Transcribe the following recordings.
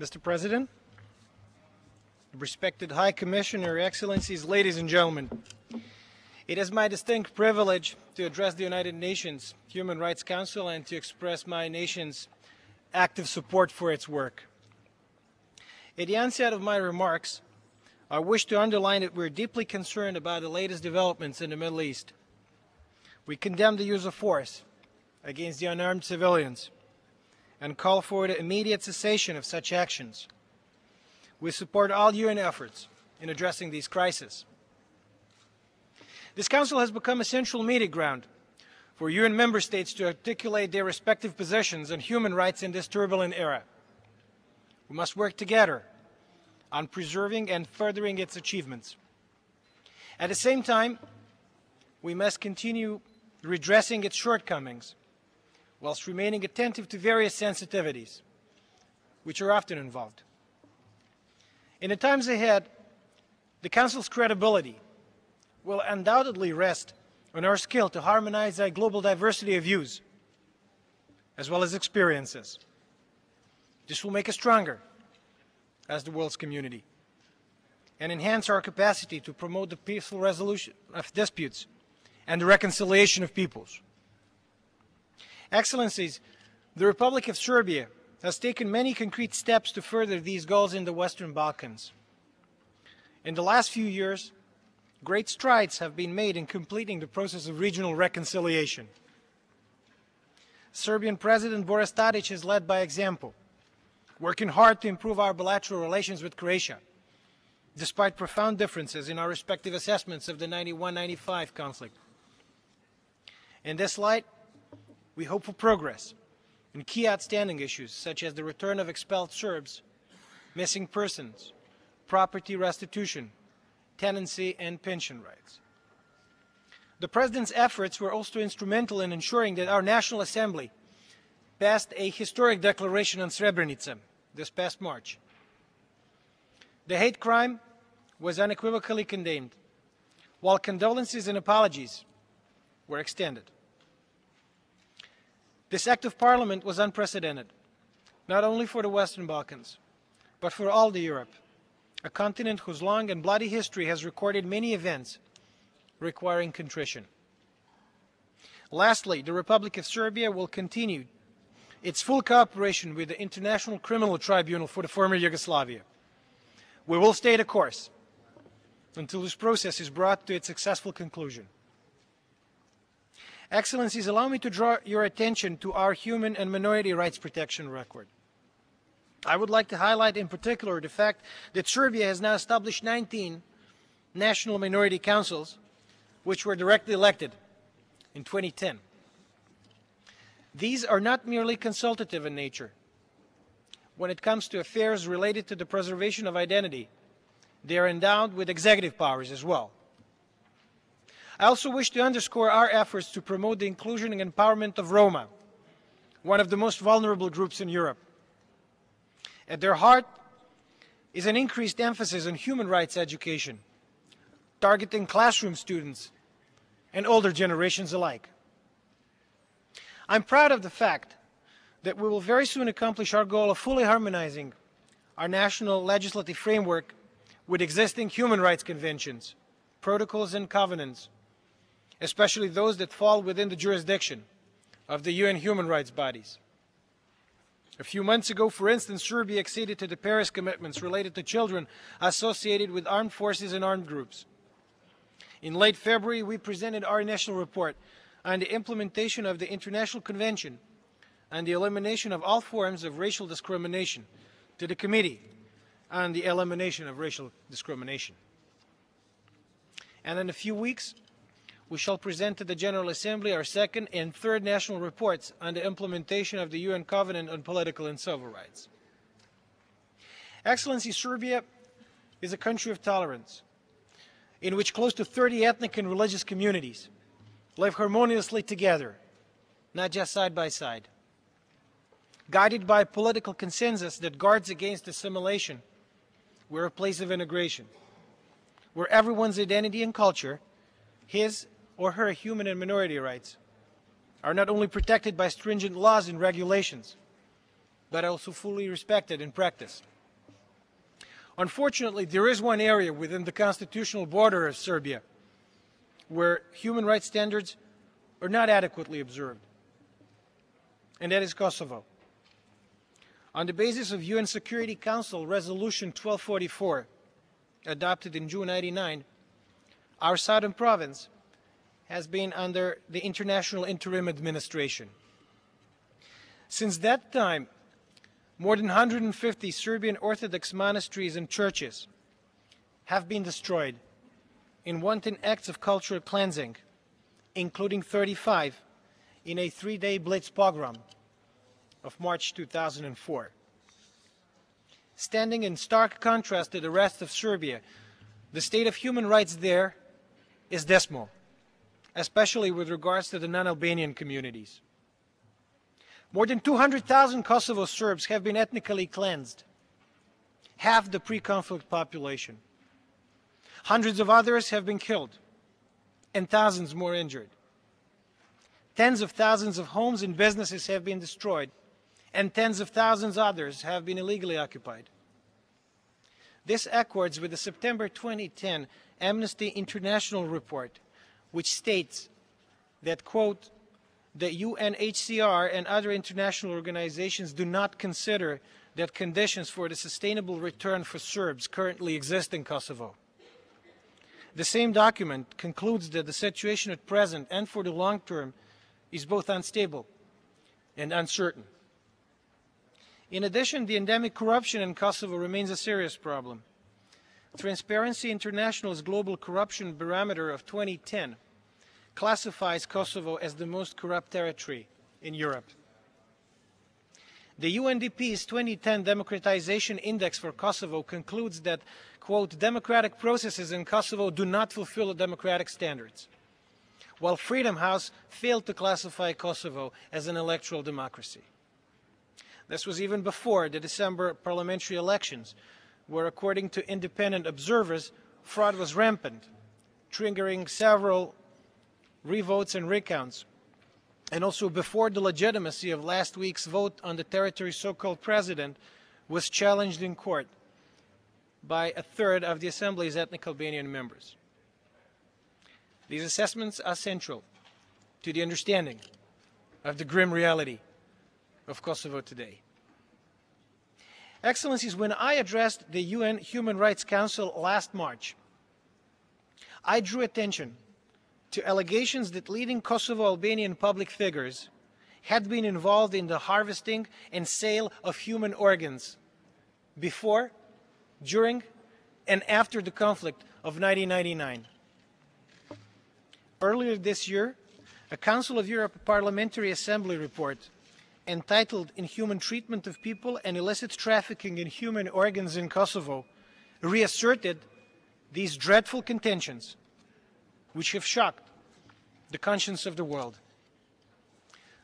Mr. President, respected High Commissioner, Excellencies, ladies and gentlemen, it is my distinct privilege to address the United Nations Human Rights Council and to express my nation's active support for its work. At the onset of my remarks, I wish to underline that we're deeply concerned about the latest developments in the Middle East. We condemn the use of force against the unarmed civilians and call for the immediate cessation of such actions. We support all UN efforts in addressing these crises. This Council has become a central meeting ground for UN member states to articulate their respective positions on human rights in this turbulent era. We must work together on preserving and furthering its achievements. At the same time, we must continue redressing its shortcomings whilst remaining attentive to various sensitivities, which are often involved. In the times ahead, the Council's credibility will undoubtedly rest on our skill to harmonize a global diversity of views, as well as experiences. This will make us stronger as the world's community and enhance our capacity to promote the peaceful resolution of disputes and the reconciliation of peoples. Excellencies, the Republic of Serbia has taken many concrete steps to further these goals in the Western Balkans. In the last few years, great strides have been made in completing the process of regional reconciliation. Serbian President Boris Tadic has led by example, working hard to improve our bilateral relations with Croatia, despite profound differences in our respective assessments of the 91-95 conflict. In this light, we hope for progress in key outstanding issues such as the return of expelled Serbs, missing persons, property restitution, tenancy and pension rights. The President's efforts were also instrumental in ensuring that our National Assembly passed a historic declaration on Srebrenica this past March. The hate crime was unequivocally condemned, while condolences and apologies were extended. This act of Parliament was unprecedented, not only for the Western Balkans, but for all the Europe, a continent whose long and bloody history has recorded many events requiring contrition. Lastly, the Republic of Serbia will continue its full cooperation with the International Criminal Tribunal for the former Yugoslavia. We will stay the course until this process is brought to its successful conclusion. Excellencies, allow me to draw your attention to our human and minority rights protection record. I would like to highlight in particular the fact that Serbia has now established 19 national minority councils, which were directly elected in 2010. These are not merely consultative in nature. When it comes to affairs related to the preservation of identity, they are endowed with executive powers as well. I also wish to underscore our efforts to promote the inclusion and empowerment of Roma, one of the most vulnerable groups in Europe. At their heart is an increased emphasis on human rights education, targeting classroom students and older generations alike. I'm proud of the fact that we will very soon accomplish our goal of fully harmonizing our national legislative framework with existing human rights conventions, protocols and covenants, especially those that fall within the jurisdiction of the UN human rights bodies. A few months ago, for instance, Serbia acceded to the Paris commitments related to children associated with armed forces and armed groups. In late February, we presented our initial report on the implementation of the International Convention on the Elimination of All Forms of Racial Discrimination to the Committee on the Elimination of Racial Discrimination. And in a few weeks, we shall present to the General Assembly our second and third national reports on the implementation of the UN Covenant on Political and Civil Rights. Excellency, Serbia is a country of tolerance, in which close to 30 ethnic and religious communities live harmoniously together, not just side by side. Guided by political consensus that guards against assimilation, we're a place of integration, where everyone's identity and culture, his or her human and minority rights, are not only protected by stringent laws and regulations, but also fully respected in practice. Unfortunately, there is one area within the constitutional border of Serbia where human rights standards are not adequately observed, and that is Kosovo. On the basis of UN Security Council Resolution 1244, adopted in June '99, our southern province has been under the International Interim Administration. Since that time, more than 150 Serbian Orthodox monasteries and churches have been destroyed in wanton acts of cultural cleansing, including 35 in a 3-day Blitz pogrom of March 2004. Standing in stark contrast to the rest of Serbia, the state of human rights there is dismal, especially with regards to the non-Albanian communities. More than 200,000 Kosovo Serbs have been ethnically cleansed, half the pre-conflict population. Hundreds of others have been killed, and thousands more injured. Tens of thousands of homes and businesses have been destroyed, and tens of thousands others have been illegally occupied. This accords with the September 2010 Amnesty International report, which states that, quote, the UNHCR and other international organizations do not consider that conditions for the sustainable return for Serbs currently exist in Kosovo. The same document concludes that the situation at present and for the long term is both unstable and uncertain. In addition, the endemic corruption in Kosovo remains a serious problem. Transparency International's Global Corruption Barometer of 2010 classifies Kosovo as the most corrupt territory in Europe. The UNDP's 2010 Democratization Index for Kosovo concludes that, quote, democratic processes in Kosovo do not fulfill the democratic standards, while Freedom House failed to classify Kosovo as an electoral democracy. This was even before the December parliamentary elections, where, according to independent observers, fraud was rampant, triggering several revotes and recounts, and also before the legitimacy of last week's vote on the territory's so-called president was challenged in court by a third of the Assembly's ethnic Albanian members. These assessments are central to the understanding of the grim reality of Kosovo today. Excellencies, when I addressed the UN Human Rights Council last March, I drew attention to allegations that leading Kosovo Albanian public figures had been involved in the harvesting and sale of human organs before, during, and after the conflict of 1999. Earlier this year, a Council of Europe Parliamentary Assembly report entitled Inhuman Treatment of People and Illicit Trafficking in Human Organs in Kosovo reasserted these dreadful contentions, which have shocked the conscience of the world.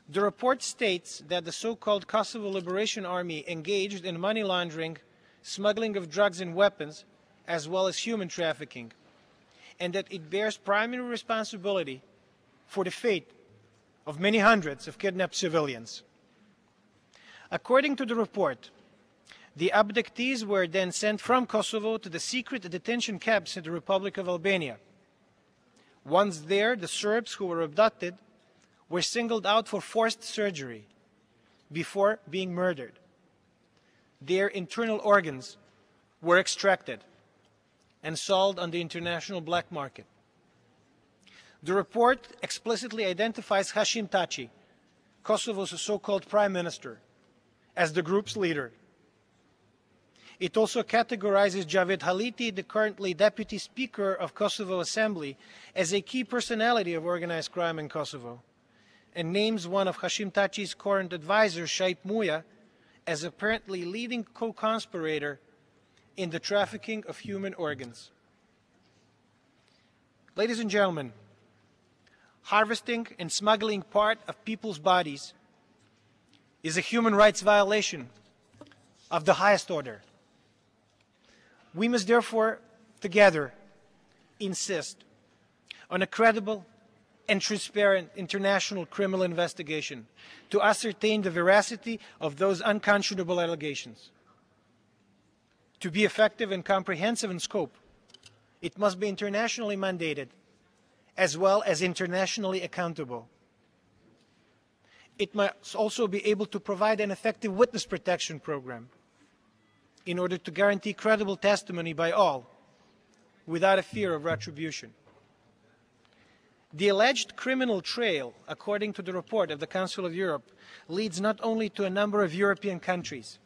The report states that the so-called Kosovo Liberation Army engaged in money laundering, smuggling of drugs and weapons, as well as human trafficking, and that it bears primary responsibility for the fate of many hundreds of kidnapped civilians. According to the report, the abductees were then sent from Kosovo to the secret detention camps in the Republic of Albania. Once there, the Serbs who were abducted were singled out for forced surgery before being murdered. Their internal organs were extracted and sold on the international black market. The report explicitly identifies Hashim Thaçi, Kosovo's so-called prime minister, as the group's leader. It also categorizes Javed Haliti, the currently deputy speaker of Kosovo Assembly, as a key personality of organized crime in Kosovo, and names one of Hashim Thaçi's current advisors, Shaip Muya, as apparently leading co-conspirator in the trafficking of human organs. Ladies and gentlemen, harvesting and smuggling part of people's bodies is a human rights violation of the highest order. We must therefore together insist on a credible, and transparent international criminal investigation to ascertain the veracity of those unconscionable allegations. To be effective and comprehensive in scope, it must be internationally mandated as well as internationally accountable. It must also be able to provide an effective witness protection program in order to guarantee credible testimony by all without a fear of retribution. The alleged criminal trail, according to the report of the Council of Europe, leads not only to a number of European countries,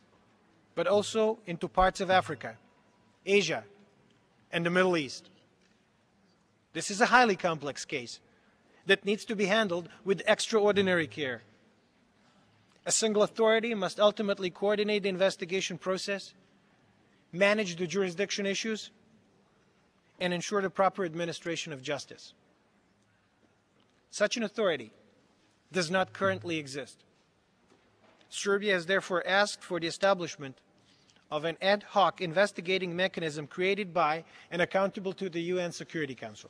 but also into parts of Africa, Asia, and the Middle East. This is a highly complex case that needs to be handled with extraordinary care. A single authority must ultimately coordinate the investigation process, manage the jurisdiction issues, and ensure the proper administration of justice. Such an authority does not currently exist. Serbia has therefore asked for the establishment of an ad hoc investigating mechanism created by and accountable to the UN Security Council.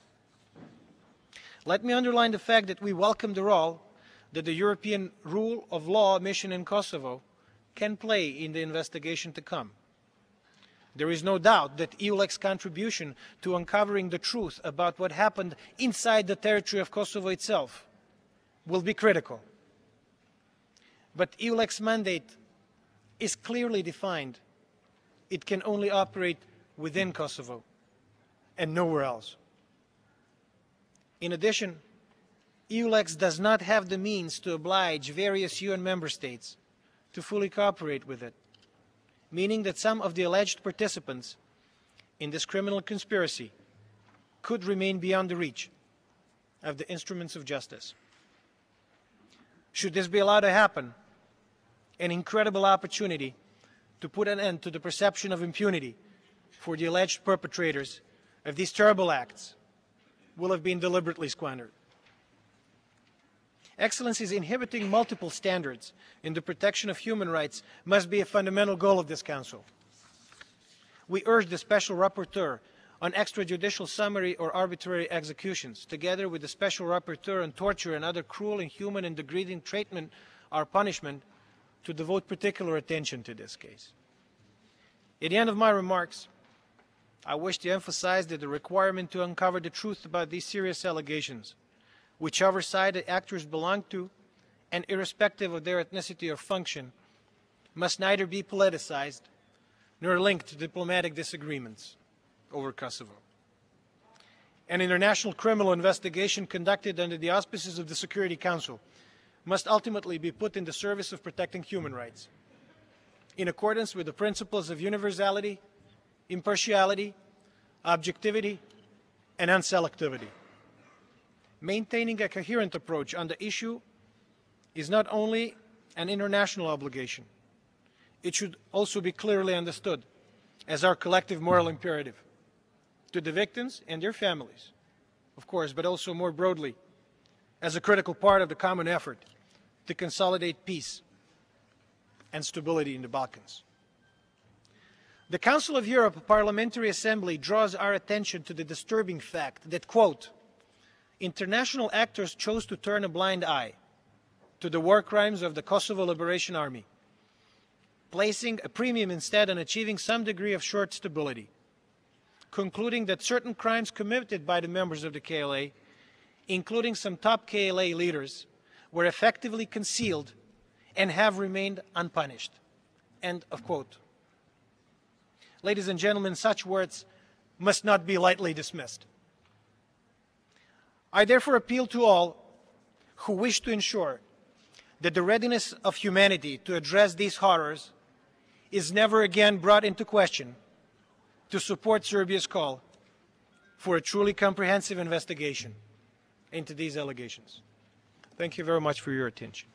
Let me underline the fact that we welcome the role that the European Rule of Law mission in Kosovo can play in the investigation to come. There is no doubt that EULEX's contribution to uncovering the truth about what happened inside the territory of Kosovo itself will be critical. But EULEX's mandate is clearly defined. It can only operate within Kosovo and nowhere else. In addition, EULEX does not have the means to oblige various UN member states to fully cooperate with it, meaning that some of the alleged participants in this criminal conspiracy could remain beyond the reach of the instruments of justice. Should this be allowed to happen, an incredible opportunity to put an end to the perception of impunity for the alleged perpetrators of these terrible acts will have been deliberately squandered. Excellencies, inhibiting multiple standards in the protection of human rights must be a fundamental goal of this Council. We urge the Special Rapporteur on extrajudicial summary or arbitrary executions, together with the Special Rapporteur on torture and other cruel, inhuman, and degrading treatment or punishment, to devote particular attention to this case. At the end of my remarks, I wish to emphasize that the requirement to uncover the truth about these serious allegations, whichever side the actors belong to, and irrespective of their ethnicity or function, must neither be politicized nor linked to diplomatic disagreements over Kosovo. An international criminal investigation conducted under the auspices of the Security Council must ultimately be put in the service of protecting human rights, in accordance with the principles of universality, impartiality, objectivity, and unselectivity. Maintaining a coherent approach on the issue is not only an international obligation, it should also be clearly understood as our collective moral imperative to the victims and their families, of course, but also more broadly as a critical part of the common effort to consolidate peace and stability in the Balkans. The Council of Europe Parliamentary Assembly draws our attention to the disturbing fact that, quote, international actors chose to turn a blind eye to the war crimes of the Kosovo Liberation Army, placing a premium instead on achieving some degree of short stability, concluding that certain crimes committed by the members of the KLA, including some top KLA leaders, were effectively concealed and have remained unpunished. End of quote. Ladies and gentlemen, such words must not be lightly dismissed. I therefore appeal to all who wish to ensure that the readiness of humanity to address these horrors is never again brought into question to support Serbia's call for a truly comprehensive investigation into these allegations. Thank you very much for your attention.